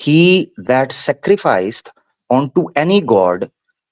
He that sacrificed unto any god،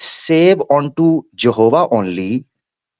save unto Jehovah only،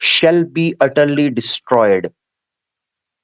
shall be utterly destroyed،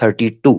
32.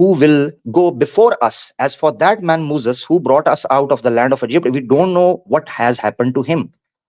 who will go before us as for that man Moses who brought us out of the land of Egypt. We don't know what has happened to him.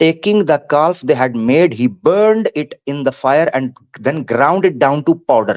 taking the calf they had made he burned it in the fire and then ground it down to powder.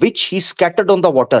which he scattered on the water,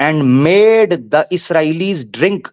and made the Israelis drink,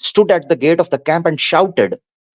stood at the gate of the camp and shouted,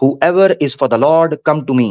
whoever is for the Lord come to me,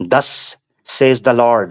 Thus says the Lord,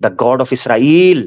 the God of Israel,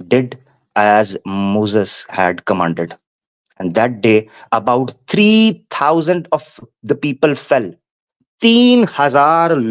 did as Moses had commanded, and that day about 3,000 of the people fell. 3,000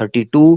32,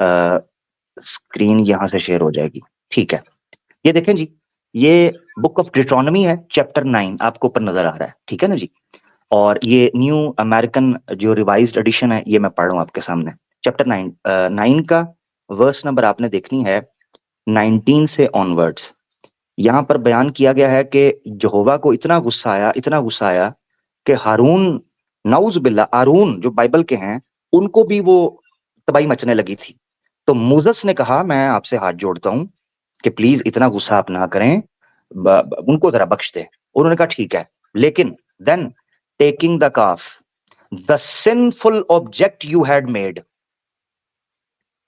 screen यहाँ से share हो जाएगी, ठीक है। ये देखें जी, ये book of Deuteronomy है, चैप्टर 9 आपको ऊपर नजर आ रहा है, ठीक है ना जी। और ये न्यू अमेरिकन जो रिवाइज्ड एडिशन है, ये मैं पढ़ रहा हूँ आपके सामने। चैप्टर 9 का वर्स नंबर आपने देखनी है 19 से ऑनवर्ड्स। यहाँ पर बयान किया गया है कि यहोवा को इतना गुस्सा आया कि हारून, नाउज बिल्ला, आरून जो बाइबल के हैं, उनको भी वो तबाही मचने लगी थी। तो मूसस ने कहा, मैं आपसे हाथ जोड़ता हूं कि प्लीज इतना गुस्सा आप ना करें, उनको जरा बख्श दे। उन्होंने कहा ठीक है, लेकिन then taking the calf, the sinful object you had made,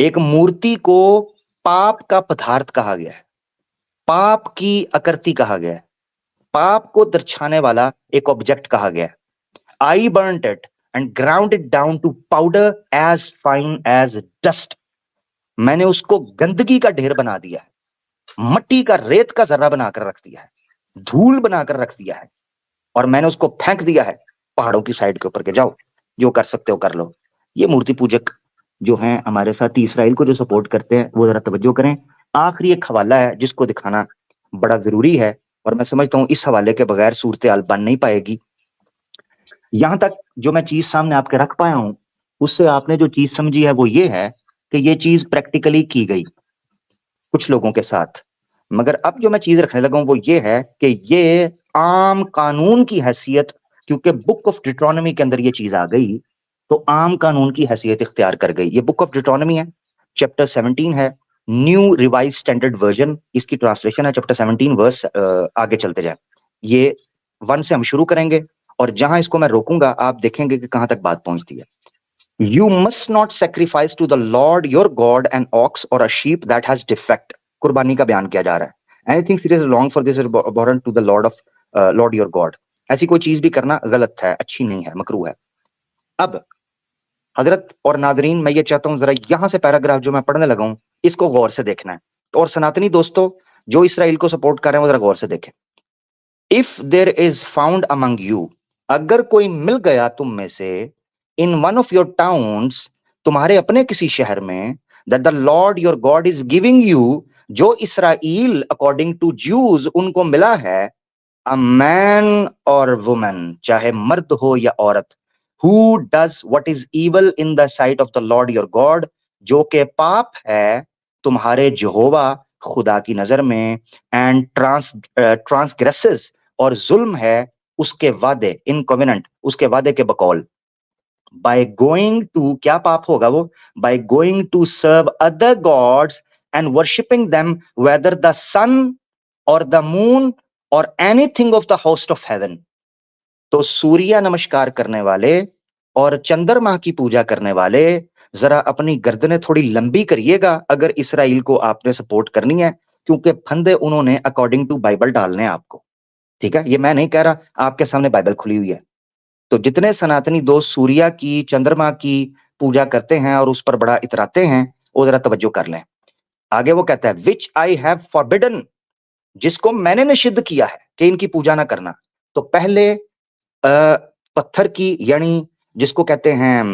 एक मूर्ति को पाप का पदार्थ कहा गया है, पाप की आकृति कहा गया है, पाप को दर्शाने वाला एक ऑब्जेक्ट कहा गया है। I burnt it and ground it down to powder as fine as dust, मैंने उसको गंदगी का ढेर बना दिया है, मट्टी का, रेत का जर्रा बनाकर रख दिया है, धूल बनाकर रख दिया है, और मैंने उसको फेंक दिया है पहाड़ों की साइड के ऊपर के, जाओ जो कर सकते हो कर लो। ये मूर्ति पूजक जो हैं हमारे साथी इसराइल को जो सपोर्ट करते हैं, वो जरा तवज्जो करें। आखिरी एक हवाला है जिसको दिखाना बड़ा जरूरी है, और मैं समझता हूं इस हवाले के बगैर सूरत हाल बन नहीं पाएगी। यहां तक जो मैं चीज सामने आपके रख पाया हूं, उससे आपने जो चीज समझी है वो ये है कि ये चीज प्रैक्टिकली की गई कुछ लोगों के साथ। मगर अब जो मैं चीज रखने लगा हूं वो ये है कि ये आम कानून की हैसियत, क्योंकि बुक ऑफ डिट्रोनमी के अंदर ये चीज आ गई, तो आम कानून की हैसियत इख्तियार कर गई। ये बुक ऑफ डिट्रोनमी है, चैप्टर 17 है, न्यू रिवाइज स्टैंडर्ड वर्जन इसकी ट्रांसलेशन है, चैप्टर 17 वर्स। आगे चलते जाए, ये 1 से हम शुरू करेंगे, और जहां इसको मैं रोकूंगा आप देखेंगे कि कहां तक बात पहुंचती है। You must not sacrifice to the Lord your God an ox or a sheep that has defect. कुर्बानी का बयान किया जा रहा है। Anything seriously wrong for this is abhorrent to the Lord your God. ऐसी कोई चीज भी करना गलत है, अच्छी नहीं है, मकरूह है। अब हजरत और नादरीन, मैं ये चाहता हूं जरा यहां से पैराग्राफ जो मैं पढ़ने लगा हूं इसको गौर से देखना है, और सनातनी दोस्तों जो इसराइल को सपोर्ट कर रहे हैं वो जरा गौर से देखें। If there is found among you, अगर कोई मिल गया तुम में से, in one of your towns, तुम्हारे अपने किसी शहर में, that the Lord your God is giving you, जो इसराइल according to Jews उनको मिला है, a man or woman, चाहे मर्द हो या औरत, who does what is evil in the sight of the Lord your God, जो के पाप है तुम्हारे यहोवा खुदा की नजर में, and transgresses, और जुल्म है उसके वादे, इन कॉवेनेंट, उसके वादे के बकौल, by going to, क्या पाप होगा वो, by going to serve other gods and worshipping them, whether the sun or the moon or anything of the host of heaven. तो सूर्य नमस्कार करने वाले और चंद्रमा की पूजा करने वाले, जरा अपनी गर्दनें थोड़ी लंबी करिएगा अगर इसराइल को आपने सपोर्ट करनी है, क्योंकि फंदे उन्होंने अकॉर्डिंग टू बाइबल डालने हैं आपको, ठीक है। ये मैं नहीं कह रहा, आपके सामने बाइबल खुली हुई है। तो जितने सनातनी दोस्त सूर्या की, चंद्रमा की पूजा करते हैं और उस पर बड़ा इतराते हैं, वो जरा तवज्जो कर लें। आगे वो कहता है, विच आई हैव फॉरबिडन, जिसको मैंने निषिद्ध किया है कि इनकी पूजा ना करना। तो पहले पत्थर की, यानी जिसको कहते हैं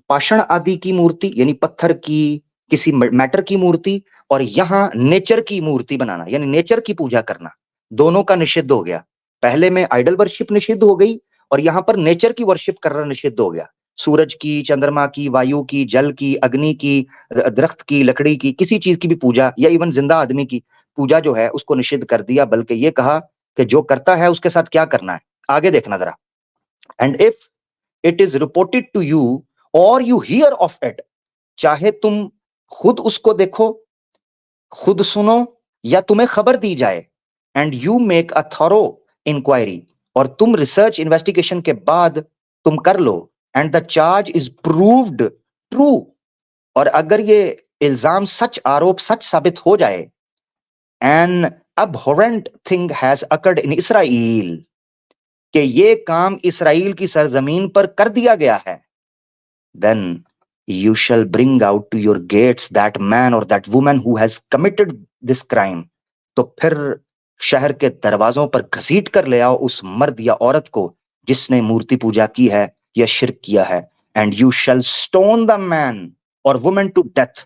पाषाण आदि की मूर्ति, यानी पत्थर की, किसी मैटर की मूर्ति, और यहाँ नेचर की मूर्ति बनाना, यानी नेचर की पूजा करना, दोनों का निषिद्ध हो गया। पहले में आइडल वर्शिप निषिद्ध हो गई, और यहां पर नेचर की वर्शिप करना निषिद्ध हो गया। सूरज की, चंद्रमा की, वायु की, जल की, अग्नि की, दरख्त की, लकड़ी की, किसी चीज की भी पूजा, या इवन जिंदा आदमी की पूजा जो है उसको निषिद्ध कर दिया, बल्कि ये कहा कि जो करता है उसके साथ क्या करना है। आगे देखना जरा, and if it is reported to you और यू हियर ऑफ इट, चाहे तुम खुद उसको देखो, खुद सुनो, या तुम्हें खबर दी जाए, and you make a thorough inquiry, और तुम रिसर्च इन्वेस्टिगेशन के बाद तुम कर लो, and the charge is proved true, और अगर ये इल्जाम सच, आरोप सच साबित हो जाए, N abhorrent thing has occurred in Israel, कि ये काम इसराइल की सरजमीन पर कर दिया गया है, then you shall bring out to your gates that man or that woman who has committed this crime, तो फिर शहर के दरवाजों पर घसीट कर ले आओ उस मर्द या औरत को जिसने मूर्ति पूजा की है या शिर्क किया है, and you shall stone the man or woman to death,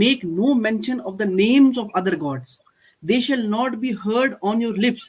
make no mention of the names of other gods, they shall not be heard on your lips.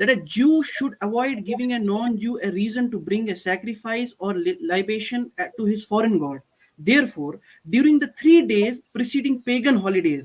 that a Jew should avoid giving a non-Jew a reason to bring a sacrifice or libation to his foreign god. Therefore, during the 3 days preceding pagan holidays,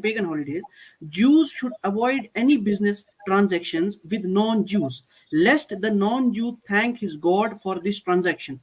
pagan holidays, Jews should avoid any business transactions with non-Jews, lest the non-Jew thank his God for this transaction.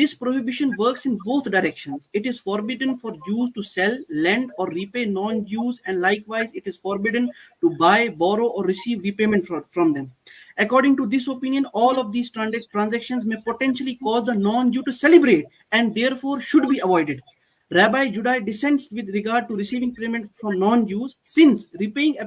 this prohibition works in both directions. It is forbidden for Jews to sell, lend or repay non-Jews, and likewise it is forbidden to buy, borrow or receive repayment from them. According to this opinion, all of these transactions may potentially cause the non-Jew to celebrate and therefore should be avoided. Rabbi Judah dissents with regard to receiving payment from non-Jews, since repaying a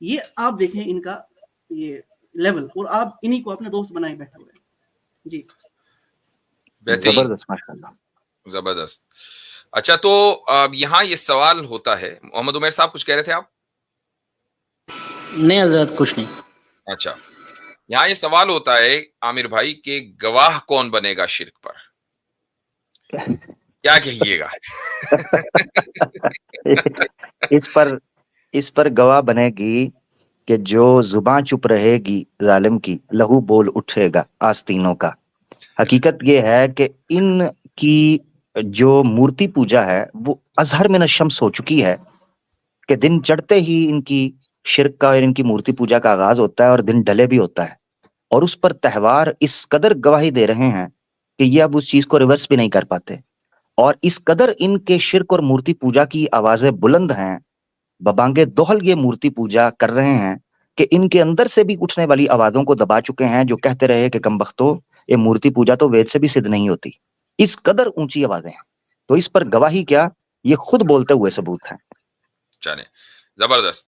ये आप देखें इनका ये level, और आप इन्हीं को अपना दोस्त बनाए बैठे हुए हैं। जी बेहतरीन, जबरदस्त, माशाल्लाह, जबरदस्त। अच्छा, तो यहाँ ये सवाल होता है, मोहम्मद उमैर साहब कुछ कह रहे थे आप? नहीं हजरत, कुछ नहीं। अच्छा, यहाँ ये सवाल होता है आमिर भाई कि गवाह कौन बनेगा शिर्क पर, क्या कहिएगा? इस पर गवाह बनेगी कि जो जुबान चुप रहेगी जालिम की, लहू बोल उठेगा आस्तीनों का। हकीकत ये है कि इनकी जो मूर्ति पूजा है वो अजहर में नशम्स हो चुकी है, कि दिन चढ़ते ही इनकी शिर्क का और इनकी मूर्ति पूजा का आगाज होता है और दिन ढले भी होता है, और उस पर त्योहार इस कदर गवाही दे रहे हैं कि ये अब उस चीज को रिवर्स भी नहीं कर पाते, और इस कदर इनके शिर्क और मूर्ति पूजा की आवाजें बुलंद हैं, बबांगे दोहल ये मूर्ति पूजा कर रहे हैं कि इनके अंदर से भी उठने वाली आवाजों को दबा चुके हैं, जो कहते रहे कि कमबख्तो ये मूर्ति पूजा तो वेद से भी सिद्ध नहीं होती। इस कदर ऊंची आवाजें हैं, तो इस पर गवाही क्या, ये खुद बोलते हुए सबूत है। चले, जबरदस्त।